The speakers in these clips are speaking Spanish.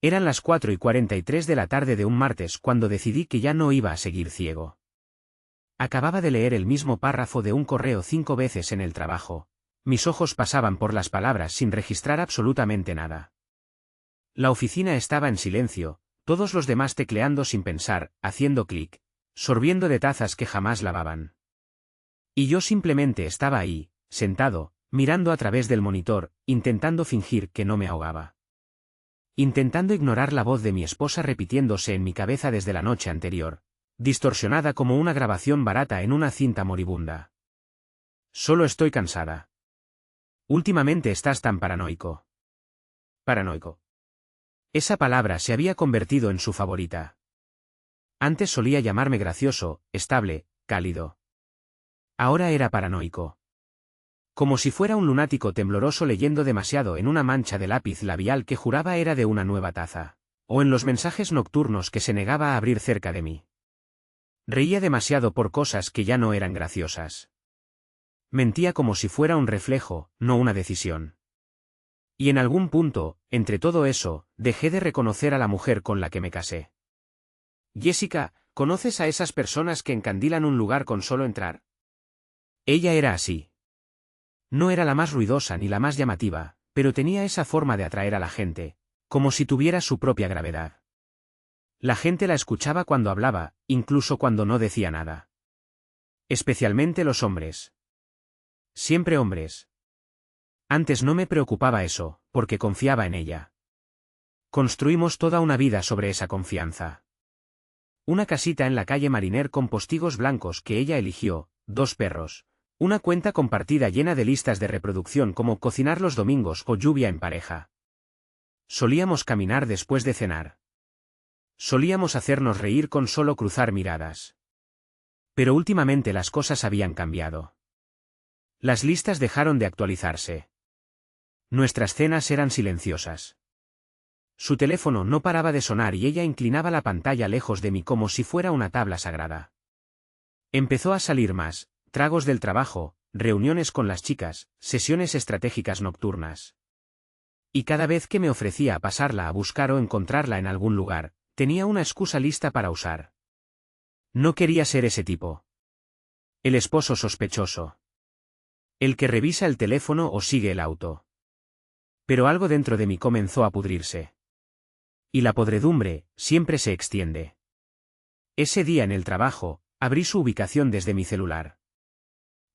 Eran las 4:43 de la tarde de un martes cuando decidí que ya no iba a seguir ciego. Acababa de leer el mismo párrafo de un correo 5 veces en el trabajo. Mis ojos pasaban por las palabras sin registrar absolutamente nada. La oficina estaba en silencio, todos los demás tecleando sin pensar, haciendo clic, sorbiendo de tazas que jamás lavaban. Y yo simplemente estaba ahí, sentado, mirando a través del monitor, intentando fingir que no me ahogaba. Intentando ignorar la voz de mi esposa repitiéndose en mi cabeza desde la noche anterior, distorsionada como una grabación barata en una cinta moribunda. Solo estoy cansada. Últimamente estás tan paranoico. Paranoico. Esa palabra se había convertido en su favorita. Antes solía llamarme gracioso, estable, cálido. Ahora era paranoico. Como si fuera un lunático tembloroso leyendo demasiado en una mancha de lápiz labial que juraba era de una nueva taza, o en los mensajes nocturnos que se negaba a abrir cerca de mí. Reía demasiado por cosas que ya no eran graciosas. Mentía como si fuera un reflejo, no una decisión. Y en algún punto, entre todo eso, dejé de reconocer a la mujer con la que me casé. Jessica, ¿conoces a esas personas que encandilan un lugar con solo entrar? Ella era así. No era la más ruidosa ni la más llamativa, pero tenía esa forma de atraer a la gente, como si tuviera su propia gravedad. La gente la escuchaba cuando hablaba, incluso cuando no decía nada. Especialmente los hombres. Siempre hombres. Antes no me preocupaba eso, porque confiaba en ella. Construimos toda una vida sobre esa confianza. Una casita en la calle Mariner con postigos blancos que ella eligió, 2 perros. Una cuenta compartida llena de listas de reproducción como cocinar los domingos o lluvia en pareja. Solíamos caminar después de cenar. Solíamos hacernos reír con solo cruzar miradas. Pero últimamente las cosas habían cambiado. Las listas dejaron de actualizarse. Nuestras cenas eran silenciosas. Su teléfono no paraba de sonar y ella inclinaba la pantalla lejos de mí como si fuera una tabla sagrada. Empezó a salir más. Tragos del trabajo, reuniones con las chicas, sesiones estratégicas nocturnas. Y cada vez que me ofrecía pasarla a buscar o encontrarla en algún lugar, tenía una excusa lista para usar. No quería ser ese tipo. El esposo sospechoso. El que revisa el teléfono o sigue el auto. Pero algo dentro de mí comenzó a pudrirse. Y la podredumbre siempre se extiende. Ese día en el trabajo, abrí su ubicación desde mi celular.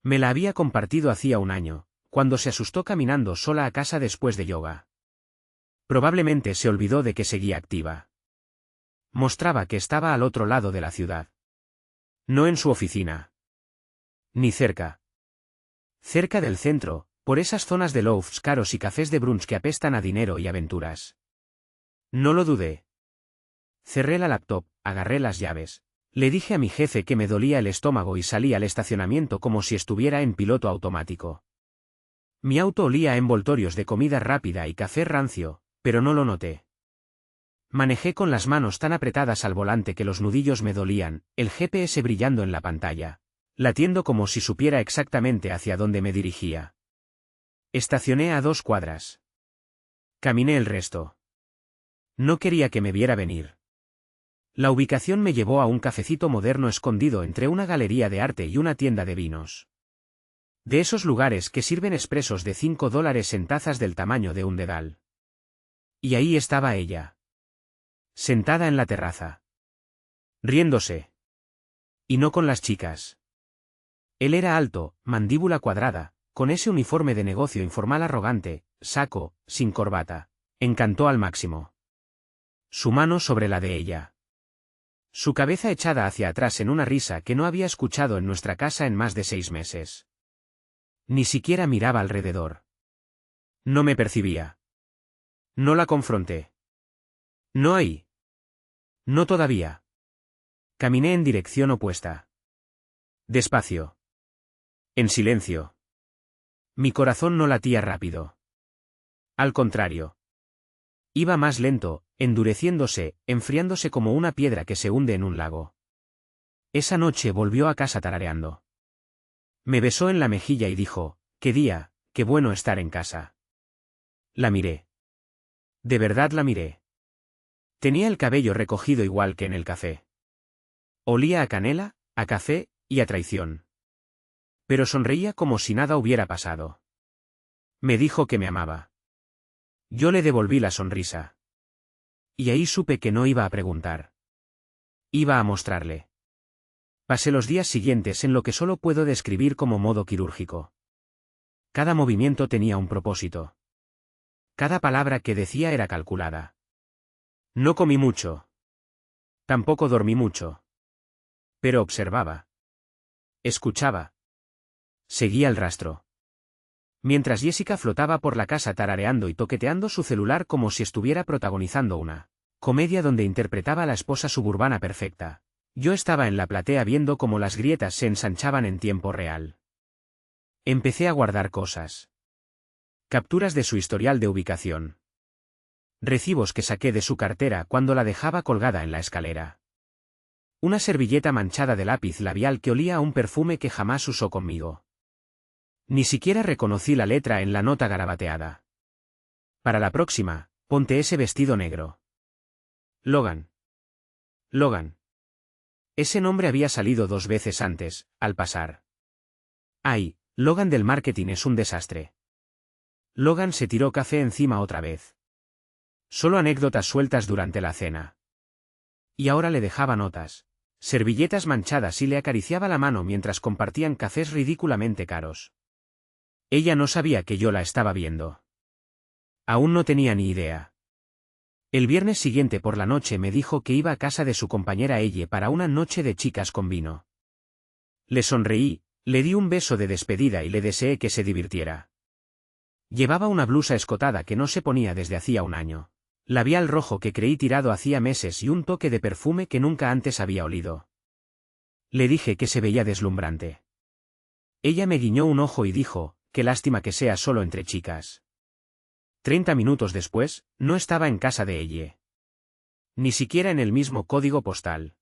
Me la había compartido hacía un año, cuando se asustó caminando sola a casa después de yoga. Probablemente se olvidó de que seguía activa. Mostraba que estaba al otro lado de la ciudad. No en su oficina. Ni cerca. Cerca del centro, por esas zonas de loafs caros y cafés de brunch que apestan a dinero y aventuras. No lo dudé. Cerré la laptop, agarré las llaves. Le dije a mi jefe que me dolía el estómago y salí al estacionamiento como si estuviera en piloto automático. Mi auto olía a envoltorios de comida rápida y café rancio, pero no lo noté. Manejé con las manos tan apretadas al volante que los nudillos me dolían, el GPS brillando en la pantalla, latiendo como si supiera exactamente hacia dónde me dirigía. Estacioné a 2 cuadras. Caminé el resto. No quería que me viera venir. La ubicación me llevó a un cafecito moderno escondido entre una galería de arte y una tienda de vinos. De esos lugares que sirven expresos de $5 en tazas del tamaño de un dedal. Y ahí estaba ella. Sentada en la terraza. Riéndose. Y no con las chicas. Él era alto, mandíbula cuadrada, con ese uniforme de negocio informal arrogante, saco, sin corbata. Encantó al máximo. Su mano sobre la de ella. Su cabeza echada hacia atrás en una risa que no había escuchado en nuestra casa en más de 6 meses. Ni siquiera miraba alrededor. No me percibía. No la confronté. No ahí. No todavía. Caminé en dirección opuesta. Despacio. En silencio. Mi corazón no latía rápido. Al contrario. Iba más lento, endureciéndose, enfriándose como una piedra que se hunde en un lago. Esa noche volvió a casa tarareando. Me besó en la mejilla y dijo, «Qué día, qué bueno estar en casa». La miré. De verdad la miré. Tenía el cabello recogido igual que en el café. Olía a canela, a café y a traición. Pero sonreía como si nada hubiera pasado. Me dijo que me amaba. Yo le devolví la sonrisa. Y ahí supe que no iba a preguntar. Iba a mostrarle. Pasé los días siguientes en lo que solo puedo describir como modo quirúrgico. Cada movimiento tenía un propósito. Cada palabra que decía era calculada. No comí mucho. Tampoco dormí mucho. Pero observaba. Escuchaba. Seguía el rastro. Mientras Jessica flotaba por la casa tarareando y toqueteando su celular como si estuviera protagonizando una comedia donde interpretaba a la esposa suburbana perfecta, yo estaba en la platea viendo cómo las grietas se ensanchaban en tiempo real. Empecé a guardar cosas. Capturas de su historial de ubicación. Recibos que saqué de su cartera cuando la dejaba colgada en la escalera. Una servilleta manchada de lápiz labial que olía a un perfume que jamás usó conmigo. Ni siquiera reconocí la letra en la nota garabateada. Para la próxima, ponte ese vestido negro. Logan. Logan. Ese nombre había salido 2 veces antes, al pasar. Ay, Logan del marketing es un desastre. Logan se tiró café encima otra vez. Solo anécdotas sueltas durante la cena. Y ahora le dejaba notas, servilletas manchadas y le acariciaba la mano mientras compartían cafés ridículamente caros. Ella no sabía que yo la estaba viendo. Aún no tenía ni idea. El viernes siguiente por la noche me dijo que iba a casa de su compañera Elle para una noche de chicas con vino. Le sonreí, le di un beso de despedida y le deseé que se divirtiera. Llevaba una blusa escotada que no se ponía desde hacía un año, labial rojo que creí tirado hacía meses y un toque de perfume que nunca antes había olido. Le dije que se veía deslumbrante. Ella me guiñó un ojo y dijo, qué lástima que sea solo entre chicas. 30 minutos después, no estaba en casa de Elle. Ni siquiera en el mismo código postal.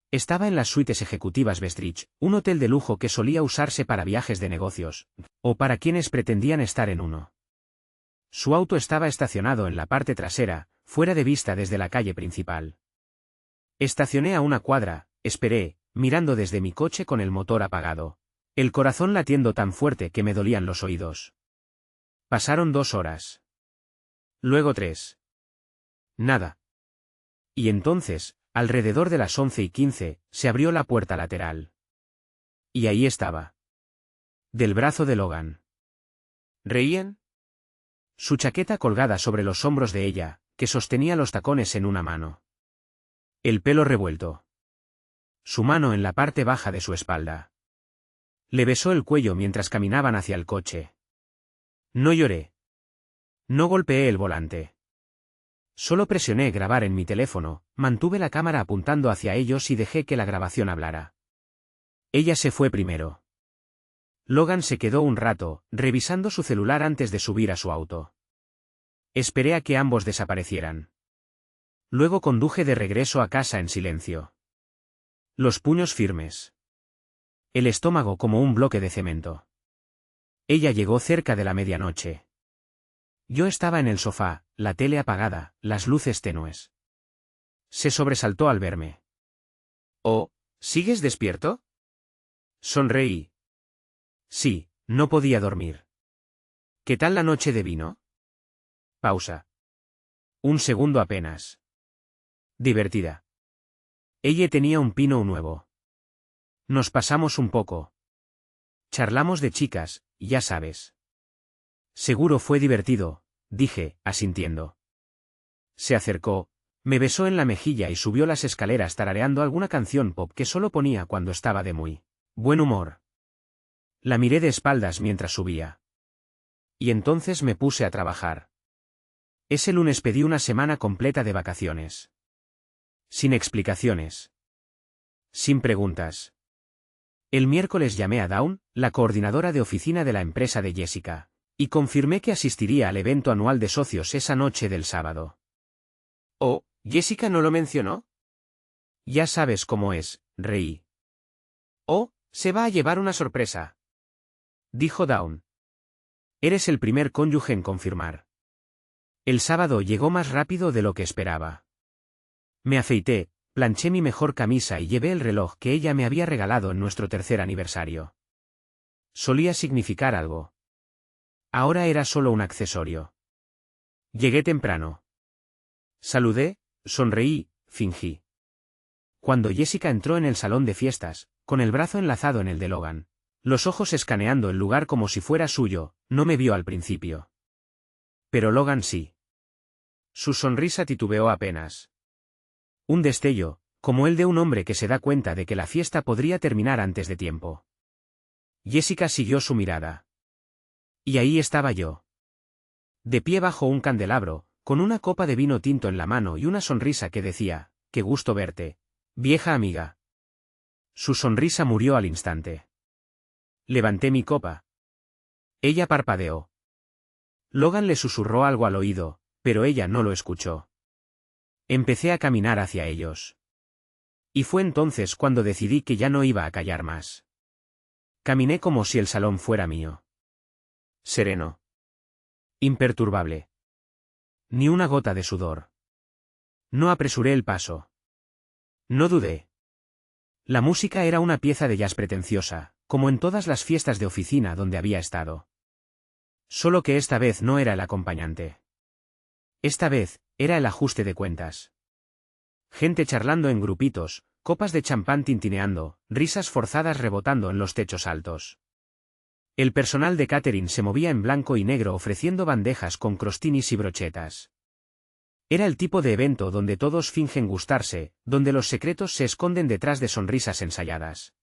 Estaba en las suites ejecutivas Bestridge, un hotel de lujo que solía usarse para viajes de negocios, o para quienes pretendían estar en uno. Su auto estaba estacionado en la parte trasera, fuera de vista desde la calle principal. Estacioné a una cuadra, esperé, mirando desde mi coche con el motor apagado, el corazón latiendo tan fuerte que me dolían los oídos. Pasaron 2 horas. Luego 3. Nada. Y entonces, alrededor de las 11:15, se abrió la puerta lateral. Y ahí estaba. Del brazo de Logan. ¿Reían? Su chaqueta colgada sobre los hombros de ella, que sostenía los tacones en una mano. El pelo revuelto. Su mano en la parte baja de su espalda. Le besó el cuello mientras caminaban hacia el coche. No lloré. No golpeé el volante. Solo presioné grabar en mi teléfono, mantuve la cámara apuntando hacia ellos y dejé que la grabación hablara. Ella se fue primero. Logan se quedó un rato, revisando su celular antes de subir a su auto. Esperé a que ambos desaparecieran. Luego conduje de regreso a casa en silencio. Los puños firmes. El estómago como un bloque de cemento. Ella llegó cerca de la medianoche. Yo estaba en el sofá, la tele apagada, las luces tenues. Se sobresaltó al verme. «Oh, ¿sigues despierto?» Sonreí. Sí, no podía dormir. ¿Qué tal la noche de vino? Pausa. Un segundo apenas. Divertida. Ella tenía un pino nuevo. Nos pasamos un poco. Charlamos de chicas, ya sabes. Seguro fue divertido, dije, asintiendo. Se acercó, me besó en la mejilla y subió las escaleras tarareando alguna canción pop que solo ponía cuando estaba de muy buen humor. La miré de espaldas mientras subía. Y entonces me puse a trabajar. Ese lunes pedí una semana completa de vacaciones. Sin explicaciones. Sin preguntas. El miércoles llamé a Dawn, la coordinadora de oficina de la empresa de Jessica, y confirmé que asistiría al evento anual de socios esa noche del sábado. «Oh, ¿Jessica no lo mencionó?» «Ya sabes cómo es», reí. «Oh, se va a llevar una sorpresa», dijo Dawn. «Eres el primer cónyuge en confirmar». El sábado llegó más rápido de lo que esperaba. Me afeité, planché mi mejor camisa y llevé el reloj que ella me había regalado en nuestro tercer aniversario. Solía significar algo. Ahora era solo un accesorio. Llegué temprano. Saludé, sonreí, fingí. Cuando Jessica entró en el salón de fiestas, con el brazo enlazado en el de Logan, los ojos escaneando el lugar como si fuera suyo, no me vio al principio. Pero Logan sí. Su sonrisa titubeó apenas. Un destello, como el de un hombre que se da cuenta de que la fiesta podría terminar antes de tiempo. Jessica siguió su mirada. Y ahí estaba yo. De pie bajo un candelabro, con una copa de vino tinto en la mano y una sonrisa que decía, «Qué gusto verte, vieja amiga». Su sonrisa murió al instante. Levanté mi copa. Ella parpadeó. Logan le susurró algo al oído, pero ella no lo escuchó. Empecé a caminar hacia ellos. Y fue entonces cuando decidí que ya no iba a callar más. Caminé como si el salón fuera mío. Sereno. Imperturbable. Ni una gota de sudor. No apresuré el paso. No dudé. La música era una pieza de jazz pretenciosa, como en todas las fiestas de oficina donde había estado. Solo que esta vez no era el acompañante. Esta vez, era el ajuste de cuentas. Gente charlando en grupitos, copas de champán tintineando, risas forzadas rebotando en los techos altos. El personal de catering se movía en blanco y negro ofreciendo bandejas con crostinis y brochetas. Era el tipo de evento donde todos fingen gustarse, donde los secretos se esconden detrás de sonrisas ensayadas.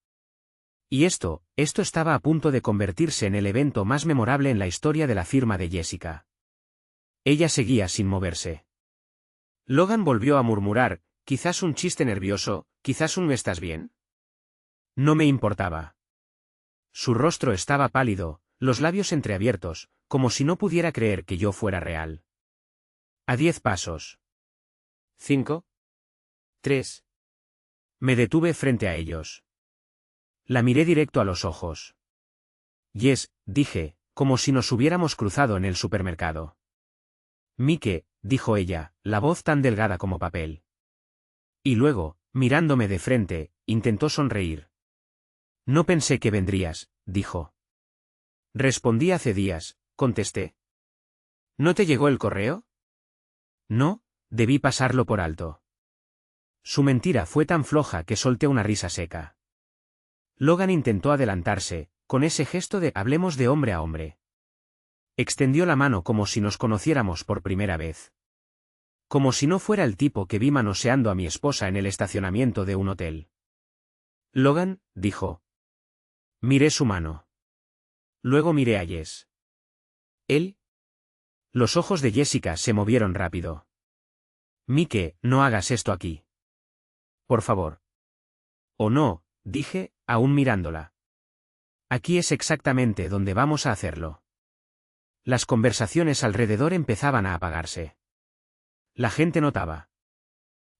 Y esto estaba a punto de convertirse en el evento más memorable en la historia de la firma de Jessica. Ella seguía sin moverse. Logan volvió a murmurar, quizás un chiste nervioso, quizás un «¿estás bien?». No me importaba. Su rostro estaba pálido, los labios entreabiertos, como si no pudiera creer que yo fuera real. A 10 pasos. 5. 3. Me detuve frente a ellos. La miré directo a los ojos. «Yes», dije, como si nos hubiéramos cruzado en el supermercado. «Mike», dijo ella, la voz tan delgada como papel. Y luego, mirándome de frente, intentó sonreír. «No pensé que vendrías», dijo. «Respondí hace días», contesté. «¿No te llegó el correo?» «No, debí pasarlo por alto». Su mentira fue tan floja que solté una risa seca. Logan intentó adelantarse, con ese gesto de «hablemos de hombre a hombre». Extendió la mano como si nos conociéramos por primera vez. Como si no fuera el tipo que vi manoseando a mi esposa en el estacionamiento de un hotel. «Logan», dijo. Miré su mano. Luego miré a Jess. ¿Él? Los ojos de Jessica se movieron rápido. «Mike, no hagas esto aquí. Por favor». «Oh no», dije, aún mirándola. «Aquí es exactamente donde vamos a hacerlo». Las conversaciones alrededor empezaban a apagarse. La gente notaba.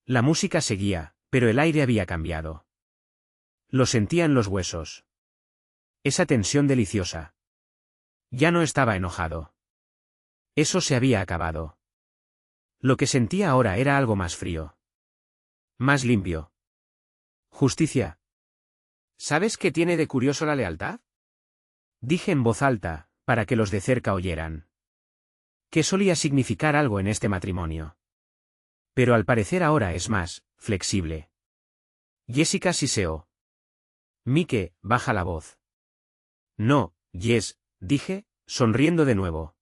La música seguía, pero el aire había cambiado. Lo sentía en los huesos. Esa tensión deliciosa. Ya no estaba enojado. Eso se había acabado. Lo que sentía ahora era algo más frío. Más limpio. Justicia. ¿Sabes qué tiene de curioso la lealtad?, dije en voz alta, para que los de cerca oyeran. Que solía significar algo en este matrimonio. Pero al parecer ahora es más flexible. Jessica siseó. «Mike, baja la voz». «No, Jess», dije, sonriendo de nuevo.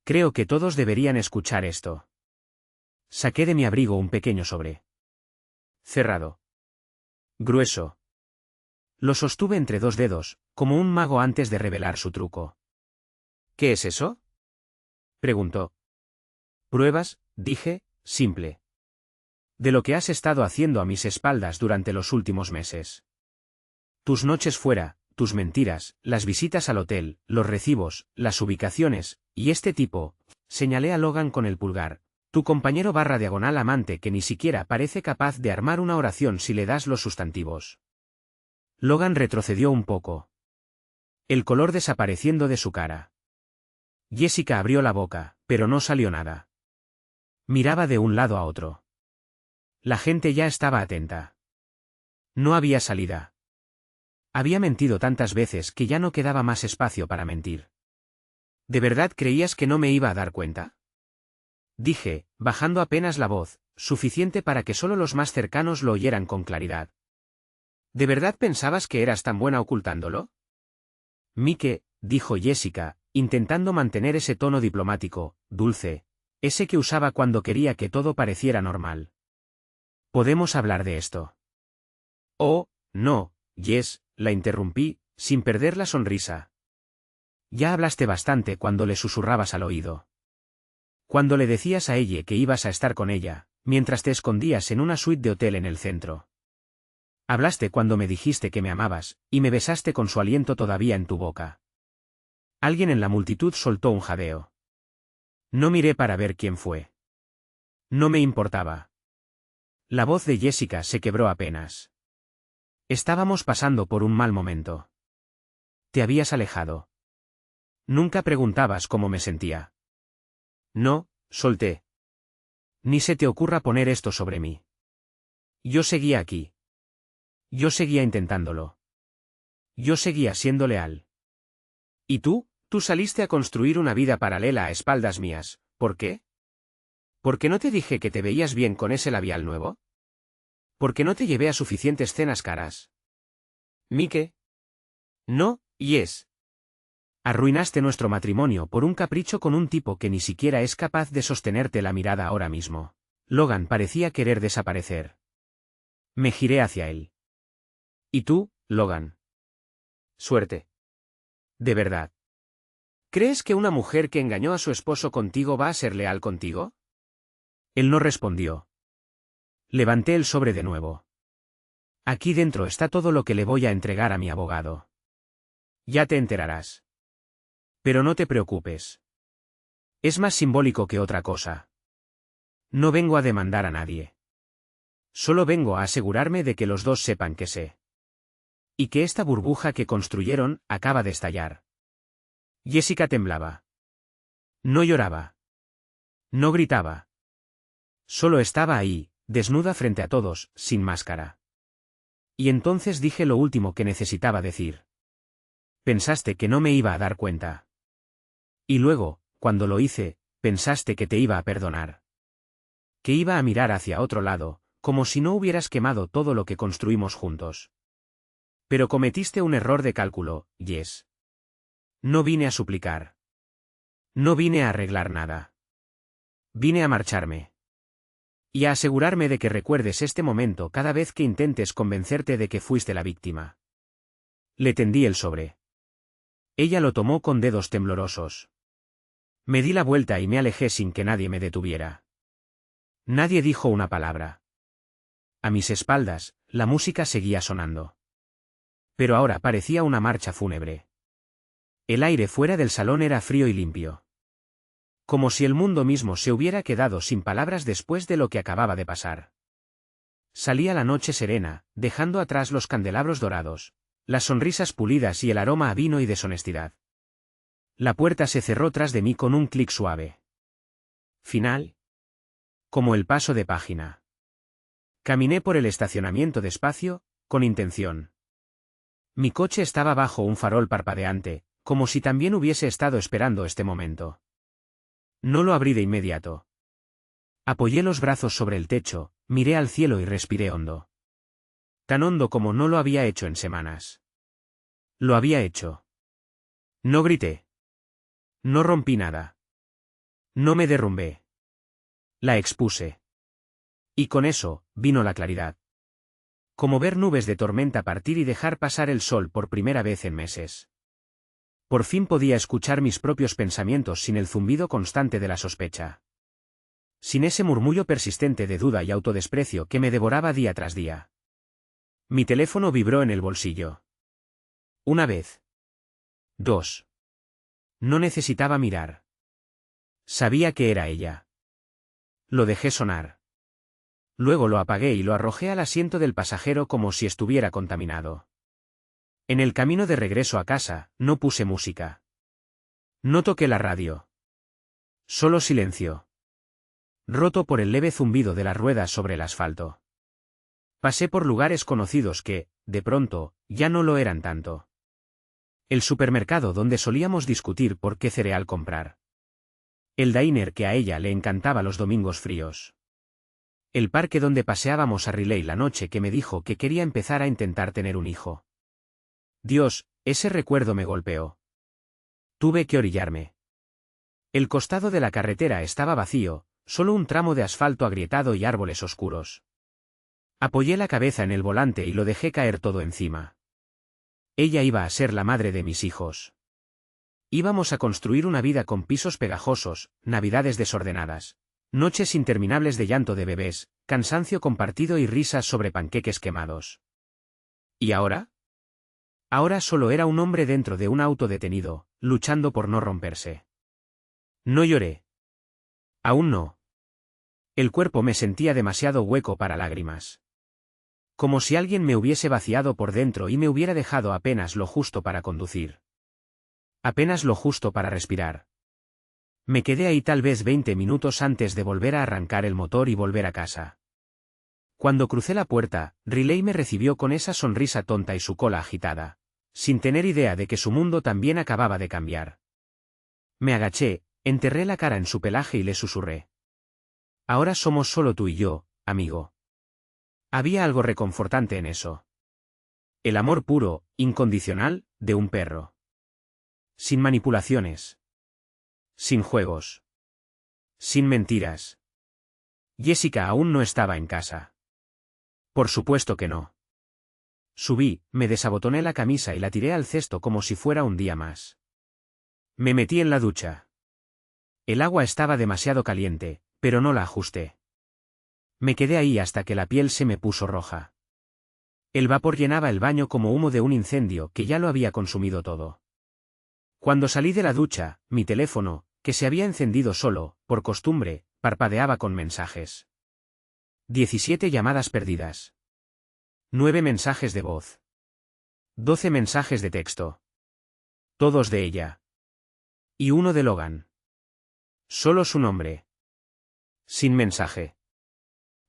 «Creo que todos deberían escuchar esto». Saqué de mi abrigo un pequeño sobre. Cerrado. Grueso. Lo sostuve entre dos dedos, como un mago antes de revelar su truco. «¿Qué es eso?», preguntó. «Pruebas», dije, simple. «De lo que has estado haciendo a mis espaldas durante los últimos meses. Tus noches fuera, tus mentiras, las visitas al hotel, los recibos, las ubicaciones, y este tipo», señalé a Logan con el pulgar, «tu compañero / diagonal amante que ni siquiera parece capaz de armar una oración si le das los sustantivos». Logan retrocedió un poco. El color desapareciendo de su cara. Jessica abrió la boca, pero no salió nada. Miraba de un lado a otro. La gente ya estaba atenta. No había salida. Había mentido tantas veces que ya no quedaba más espacio para mentir. ¿De verdad creías que no me iba a dar cuenta? Dije, bajando apenas la voz, suficiente para que solo los más cercanos lo oyeran con claridad. ¿De verdad pensabas que eras tan buena ocultándolo? Mike, dijo Jessica, intentando mantener ese tono diplomático, dulce, ese que usaba cuando quería que todo pareciera normal. ¿Podemos hablar de esto? Oh, no, Jess, la interrumpí, sin perder la sonrisa. Ya hablaste bastante cuando le susurrabas al oído. Cuando le decías a ella que ibas a estar con ella, mientras te escondías en una suite de hotel en el centro. Hablaste cuando me dijiste que me amabas, y me besaste con su aliento todavía en tu boca. Alguien en la multitud soltó un jadeo. No miré para ver quién fue. No me importaba. La voz de Jessica se quebró apenas. Estábamos pasando por un mal momento. Te habías alejado. Nunca preguntabas cómo me sentía. No, solté. Ni se te ocurra poner esto sobre mí. Yo seguía aquí. Yo seguía intentándolo. Yo seguía siendo leal. ¿Y tú? Tú saliste a construir una vida paralela a espaldas mías, ¿por qué? ¿Por qué no te dije que te veías bien con ese labial nuevo? ¿Por qué no te llevé a suficientes cenas caras? Mike. No, Yes. Arruinaste nuestro matrimonio por un capricho con un tipo que ni siquiera es capaz de sostenerte la mirada ahora mismo. Logan parecía querer desaparecer. Me giré hacia él. ¿Y tú, Logan? Suerte. ¿De verdad? ¿Crees que una mujer que engañó a su esposo contigo va a ser leal contigo? Él no respondió. Levanté el sobre de nuevo. Aquí dentro está todo lo que le voy a entregar a mi abogado. Ya te enterarás. Pero no te preocupes. Es más simbólico que otra cosa. No vengo a demandar a nadie. Solo vengo a asegurarme de que los dos sepan que sé. Y que esta burbuja que construyeron acaba de estallar. Jessica temblaba. No lloraba. No gritaba. Solo estaba ahí, desnuda frente a todos, sin máscara. Y entonces dije lo último que necesitaba decir. Pensaste que no me iba a dar cuenta. Y luego, cuando lo hice, pensaste que te iba a perdonar. Que iba a mirar hacia otro lado, como si no hubieras quemado todo lo que construimos juntos. Pero cometiste un error de cálculo, Jess. No vine a suplicar. No vine a arreglar nada. Vine a marcharme. Y a asegurarme de que recuerdes este momento cada vez que intentes convencerte de que fuiste la víctima. Le tendí el sobre. Ella lo tomó con dedos temblorosos. Me di la vuelta y me alejé sin que nadie me detuviera. Nadie dijo una palabra. A mis espaldas, la música seguía sonando. Pero ahora parecía una marcha fúnebre. El aire fuera del salón era frío y limpio. Como si el mundo mismo se hubiera quedado sin palabras después de lo que acababa de pasar. Salía la noche serena, dejando atrás los candelabros dorados, las sonrisas pulidas y el aroma a vino y deshonestidad. La puerta se cerró tras de mí con un clic suave. Final. Como el paso de página. Caminé por el estacionamiento despacio, con intención. Mi coche estaba bajo un farol parpadeante, como si también hubiese estado esperando este momento. No lo abrí de inmediato. Apoyé los brazos sobre el techo, miré al cielo y respiré hondo. Tan hondo como no lo había hecho en semanas. Lo había hecho. No grité. No rompí nada. No me derrumbé. La expuse. Y con eso, vino la claridad. Como ver nubes de tormenta partir y dejar pasar el sol por primera vez en meses. Por fin podía escuchar mis propios pensamientos sin el zumbido constante de la sospecha. Sin ese murmullo persistente de duda y autodesprecio que me devoraba día tras día. Mi teléfono vibró en el bolsillo. Una vez. 2. No necesitaba mirar. Sabía que era ella. Lo dejé sonar. Luego lo apagué y lo arrojé al asiento del pasajero como si estuviera contaminado. En el camino de regreso a casa, no puse música. No toqué la radio. Solo silencio. roto por el leve zumbido de las ruedas sobre el asfalto. Pasé por lugares conocidos que, de pronto, ya no lo eran tanto. El supermercado donde solíamos discutir por qué cereal comprar. El diner que a ella le encantaba los domingos fríos. El parque donde paseábamos a Riley la noche que me dijo que quería empezar a intentar tener un hijo. Dios, ese recuerdo me golpeó. Tuve que orillarme. El costado de la carretera estaba vacío, solo un tramo de asfalto agrietado y árboles oscuros. Apoyé la cabeza en el volante y lo dejé caer todo encima. Ella iba a ser la madre de mis hijos. Íbamos a construir una vida con pisos pegajosos, navidades desordenadas, noches interminables de llanto de bebés, cansancio compartido y risas sobre panqueques quemados. ¿Y ahora? Ahora solo era un hombre dentro de un auto detenido, luchando por no romperse. No lloré. Aún no. El cuerpo me sentía demasiado hueco para lágrimas. Como si alguien me hubiese vaciado por dentro y me hubiera dejado apenas lo justo para conducir. Apenas lo justo para respirar. Me quedé ahí tal vez 20 minutos antes de volver a arrancar el motor y volver a casa. Cuando crucé la puerta, Riley me recibió con esa sonrisa tonta y su cola agitada, sin tener idea de que su mundo también acababa de cambiar. Me agaché, enterré la cara en su pelaje y le susurré. Ahora somos solo tú y yo, amigo. Había algo reconfortante en eso. El amor puro, incondicional, de un perro. Sin manipulaciones. Sin juegos. Sin mentiras. Jessica aún no estaba en casa. Por supuesto que no. Subí, me desabotoné la camisa y la tiré al cesto como si fuera un día más. Me metí en la ducha. El agua estaba demasiado caliente, pero no la ajusté. Me quedé ahí hasta que la piel se me puso roja. El vapor llenaba el baño como humo de un incendio que ya lo había consumido todo. Cuando salí de la ducha, mi teléfono, que se había encendido solo, por costumbre, parpadeaba con mensajes. 17 llamadas perdidas. 9 mensajes de voz. 12 mensajes de texto. Todos de ella. Y uno de Logan. Solo su nombre. Sin mensaje.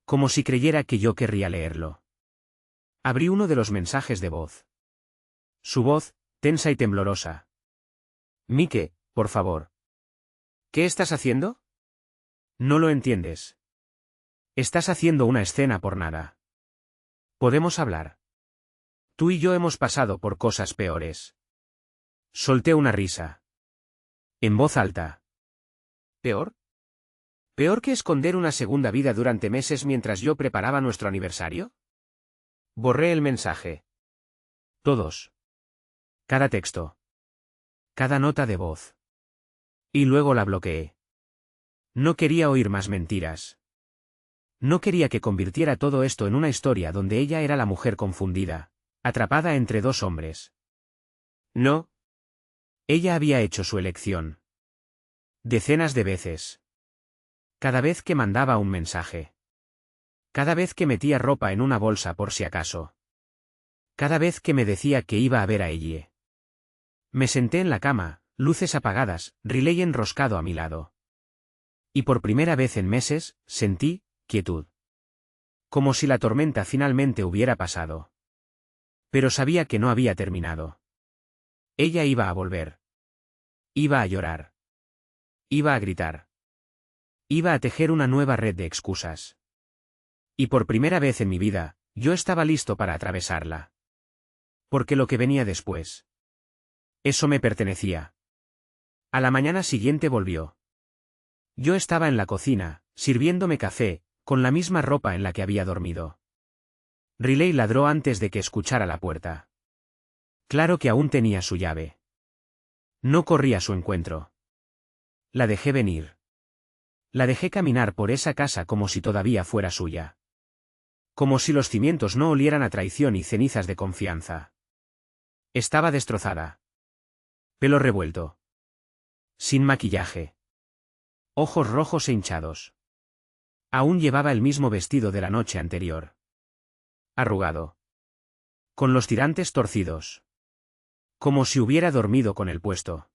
Como si creyera que yo querría leerlo. Abrí uno de los mensajes de voz. Su voz, tensa y temblorosa. Mike, por favor. ¿Qué estás haciendo? No lo entiendes. Estás haciendo una escena por nada. ¿Podemos hablar? Tú y yo hemos pasado por cosas peores. Solté una risa. En voz alta. ¿Peor? ¿Peor que esconder una segunda vida durante meses mientras yo preparaba nuestro aniversario? Borré el mensaje. Todos. Cada texto. Cada nota de voz. Y luego la bloqueé. No quería oír más mentiras. No quería que convirtiera todo esto en una historia donde ella era la mujer confundida, atrapada entre dos hombres. No. Ella había hecho su elección. Decenas de veces. Cada vez que mandaba un mensaje. Cada vez que metía ropa en una bolsa por si acaso. Cada vez que me decía que iba a ver a ella. Me senté en la cama, luces apagadas, Riley enroscado a mi lado. Y por primera vez en meses, sentí quietud. Como si la tormenta finalmente hubiera pasado. Pero sabía que no había terminado. Ella iba a volver. Iba a llorar. Iba a gritar. Iba a tejer una nueva red de excusas. Y por primera vez en mi vida, yo estaba listo para atravesarla. Porque lo que venía después. Eso me pertenecía. A la mañana siguiente volvió. Yo estaba en la cocina, sirviéndome café, con la misma ropa en la que había dormido. Riley ladró antes de que escuchara la puerta. Claro que aún tenía su llave. No corrí a su encuentro. La dejé venir. La dejé caminar por esa casa como si todavía fuera suya. Como si los cimientos no olieran a traición y cenizas de confianza. Estaba destrozada. Pelo revuelto. Sin maquillaje. Ojos rojos e hinchados. Aún llevaba el mismo vestido de la noche anterior. Arrugado. Con los tirantes torcidos. Como si hubiera dormido con el puesto.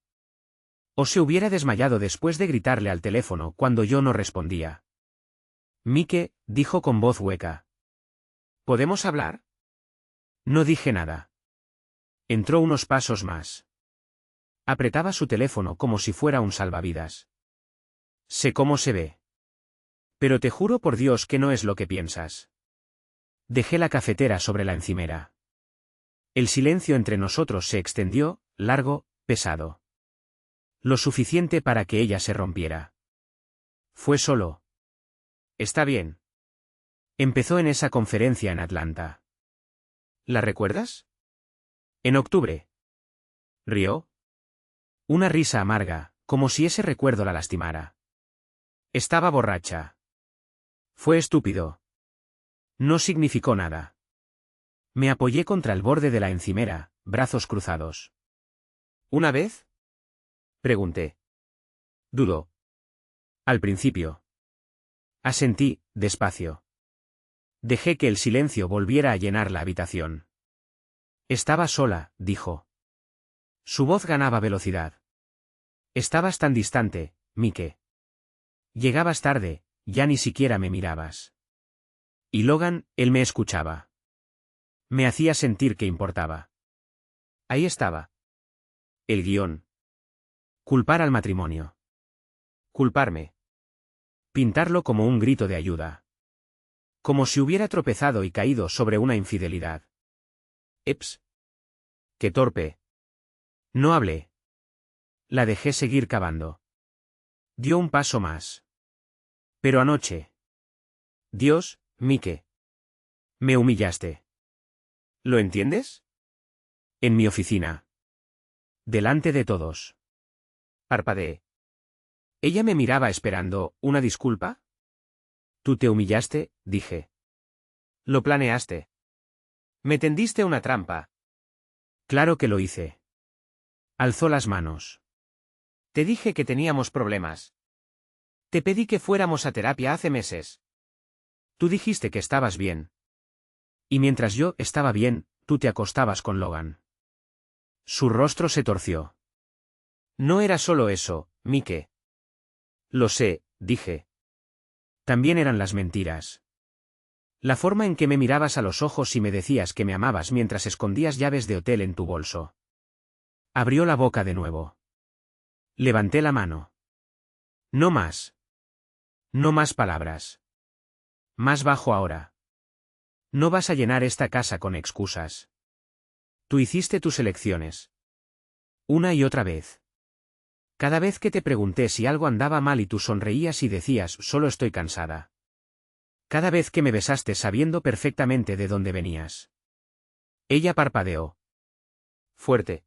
O se hubiera desmayado después de gritarle al teléfono cuando yo no respondía. Mike, dijo con voz hueca. ¿Podemos hablar? No dije nada. Entró unos pasos más. Apretaba su teléfono como si fuera un salvavidas. Sé cómo se ve. Pero te juro por Dios que no es lo que piensas. Dejé la cafetera sobre la encimera. El silencio entre nosotros se extendió, largo, pesado. Lo suficiente para que ella se rompiera. Fue solo. Está bien. Empezó en esa conferencia en Atlanta. ¿La recuerdas? En octubre. Rió. Una risa amarga, como si ese recuerdo la lastimara. Estaba borracha. Fue estúpido. No significó nada. Me apoyé contra el borde de la encimera, brazos cruzados. ¿Una vez? Pregunté. Dudó. Al principio. Asentí, despacio. Dejé que el silencio volviera a llenar la habitación. Estaba sola, dijo. Su voz ganaba velocidad. Estabas tan distante, Mike. Llegabas tarde, ya ni siquiera me mirabas. Y Logan, él me escuchaba. Me hacía sentir que importaba. Ahí estaba. El guión. Culpar al matrimonio. Culparme. Pintarlo como un grito de ayuda. Como si hubiera tropezado y caído sobre una infidelidad. Eps. Qué torpe. No hablé. La dejé seguir cavando. Dio un paso más. Pero anoche. Dios, Mike. Me humillaste. ¿Lo entiendes? En mi oficina. Delante de todos. Parpadeé. Ella me miraba esperando, ¿una disculpa? Tú te humillaste, dije. Lo planeaste. Me tendiste una trampa. Claro que lo hice. Alzó las manos. Te dije que teníamos problemas. Te pedí que fuéramos a terapia hace meses. Tú dijiste que estabas bien. Y mientras yo estaba bien, tú te acostabas con Logan. Su rostro se torció. No era solo eso, Mike. Lo sé, dije. También eran las mentiras. La forma en que me mirabas a los ojos y me decías que me amabas mientras escondías llaves de hotel en tu bolso. Abrió la boca de nuevo. Levanté la mano. No más. No más palabras. Más bajo ahora. No vas a llenar esta casa con excusas. Tú hiciste tus elecciones. Una y otra vez. Cada vez que te pregunté si algo andaba mal y tú sonreías y decías, solo estoy cansada. Cada vez que me besaste sabiendo perfectamente de dónde venías. Ella parpadeó. Fuerte.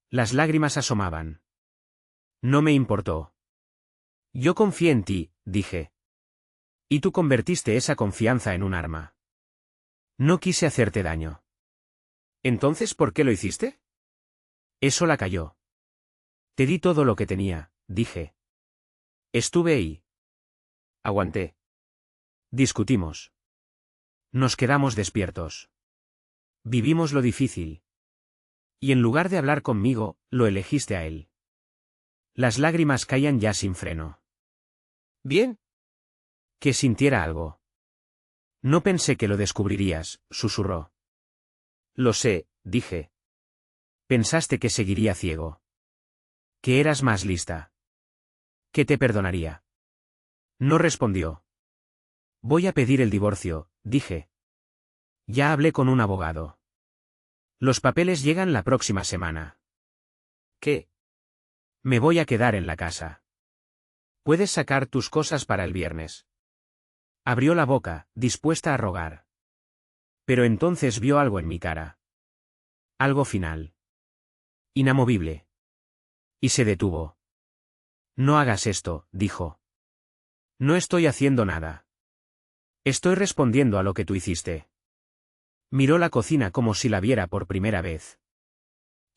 Las lágrimas asomaban. No me importó. Yo confié en ti, dije. Y tú convertiste esa confianza en un arma. No quise hacerte daño. ¿Entonces por qué lo hiciste? Eso la calló. Te di todo lo que tenía, dije. Estuve ahí. Aguanté. Discutimos. Nos quedamos despiertos. Vivimos lo difícil. Y en lugar de hablar conmigo, lo elegiste a él. Las lágrimas caían ya sin freno. Bien. Que sintiera algo. No pensé que lo descubrirías, susurró. Lo sé, dije. Pensaste que seguiría ciego. Que eras más lista. Que te perdonaría. No respondió. Voy a pedir el divorcio, dije. Ya hablé con un abogado. Los papeles llegan la próxima semana. ¿Qué? Me voy a quedar en la casa. Puedes sacar tus cosas para el viernes. Abrió la boca, dispuesta a rogar. Pero entonces vio algo en mi cara. Algo final. Inamovible. Y se detuvo. No hagas esto, dijo. No estoy haciendo nada. Estoy respondiendo a lo que tú hiciste. Miró la cocina como si la viera por primera vez.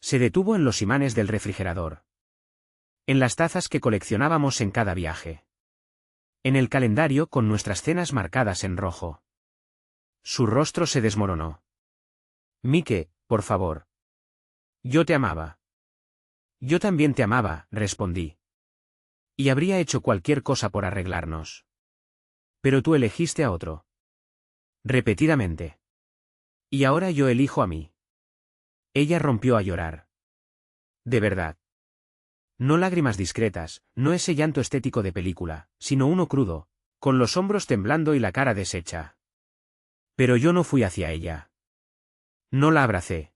Se detuvo en los imanes del refrigerador. En las tazas que coleccionábamos en cada viaje. En el calendario con nuestras cenas marcadas en rojo. Su rostro se desmoronó. Mike, por favor. Yo te amaba. Yo también te amaba, respondí. Y habría hecho cualquier cosa por arreglarnos. Pero tú elegiste a otro. Repetidamente. Y ahora yo elijo a mí. Ella rompió a llorar. De verdad. No lágrimas discretas, no ese llanto estético de película, sino uno crudo, con los hombros temblando y la cara deshecha. Pero yo no fui hacia ella. No la abracé.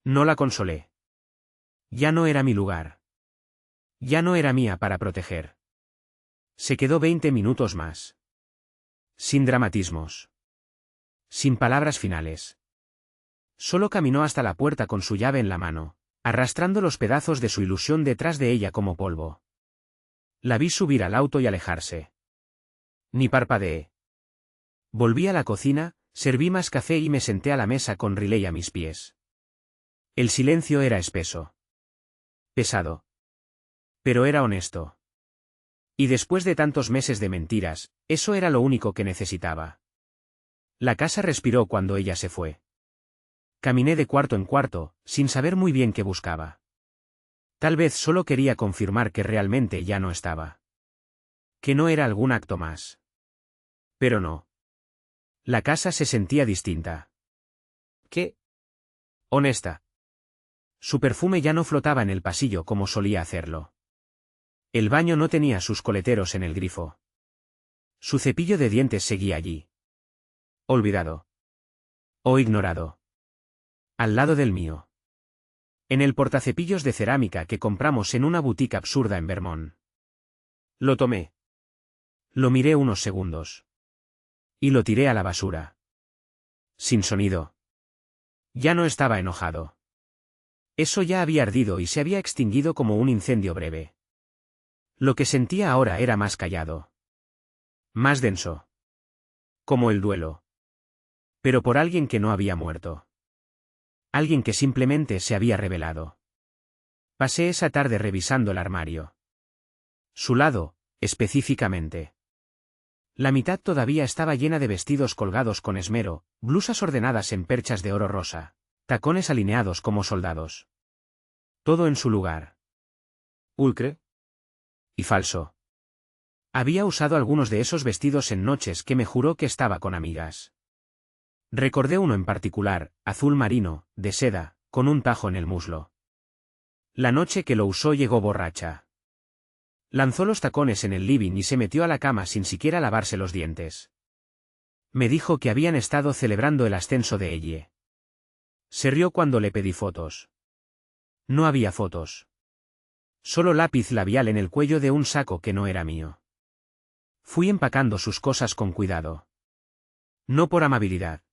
No la consolé. Ya no era mi lugar. Ya no era mía para proteger. Se quedó 20 minutos más. Sin dramatismos. Sin palabras finales. Solo caminó hasta la puerta con su llave en la mano, arrastrando los pedazos de su ilusión detrás de ella como polvo. La vi subir al auto y alejarse. Ni parpadeé. Volví a la cocina, serví más café y me senté a la mesa con Riley a mis pies. El silencio era espeso. Pesado. Pero era honesto. Y después de tantos meses de mentiras, eso era lo único que necesitaba. La casa respiró cuando ella se fue. Caminé de cuarto en cuarto, sin saber muy bien qué buscaba. Tal vez solo quería confirmar que realmente ya no estaba. Que no era algún acto más. Pero no. La casa se sentía distinta. ¿Qué? Honesta. Su perfume ya no flotaba en el pasillo como solía hacerlo. El baño no tenía sus coleteros en el grifo. Su cepillo de dientes seguía allí. Olvidado. O ignorado. Al lado del mío. En el portacepillos de cerámica que compramos en una boutique absurda en Vermont. Lo tomé. Lo miré unos segundos. Y lo tiré a la basura. Sin sonido. Ya no estaba enojado. Eso ya había ardido y se había extinguido como un incendio breve. Lo que sentía ahora era más callado. Más denso. Como el duelo. Pero por alguien que no había muerto. Alguien que simplemente se había revelado. Pasé esa tarde revisando el armario. Su lado, específicamente. La mitad todavía estaba llena de vestidos colgados con esmero, blusas ordenadas en perchas de oro rosa, tacones alineados como soldados. Todo en su lugar. Pulcre. Y falso. Había usado algunos de esos vestidos en noches que me juró que estaba con amigas. Recordé uno en particular, azul marino, de seda, con un tajo en el muslo. La noche que lo usó llegó borracha. Lanzó los tacones en el living y se metió a la cama sin siquiera lavarse los dientes. Me dijo que habían estado celebrando el ascenso de ella. Se rió cuando le pedí fotos. No había fotos. Solo lápiz labial en el cuello de un saco que no era mío. Fui empacando sus cosas con cuidado. No por amabilidad.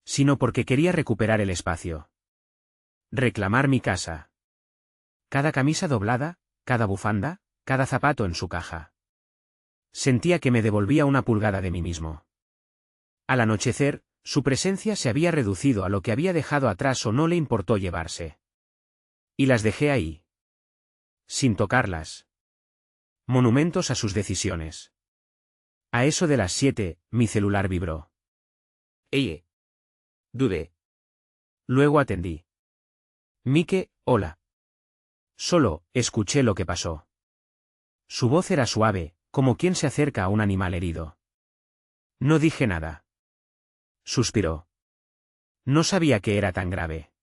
Sino porque quería recuperar el espacio. Reclamar mi casa. Cada camisa doblada, cada bufanda, cada zapato en su caja. Sentía que me devolvía una pulgada de mí mismo. Al anochecer, su presencia se había reducido a lo que había dejado atrás o no le importó llevarse. Y las dejé ahí. Sin tocarlas. Monumentos a sus decisiones. A eso de las 7, mi celular vibró. Eye. Dudé. Luego atendí. Mike, hola. Solo, escuché lo que pasó. Su voz era suave, como quien se acerca a un animal herido. No dije nada. Suspiró. No sabía que era tan grave.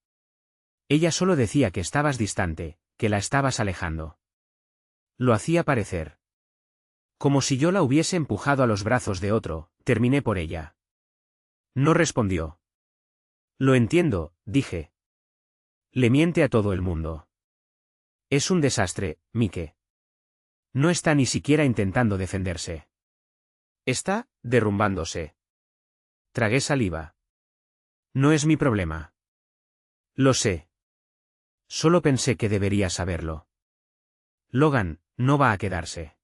Ella solo decía que estabas distante, que la estabas alejando. Lo hacía parecer. Como si yo la hubiese empujado a los brazos de otro, terminé por ella. No respondió. Lo entiendo, dije. Le miente a todo el mundo. Es un desastre, Mike. No está ni siquiera intentando defenderse. Está derrumbándose. Tragué saliva. No es mi problema. Lo sé. Solo pensé que debería saberlo. Logan, no va a quedarse.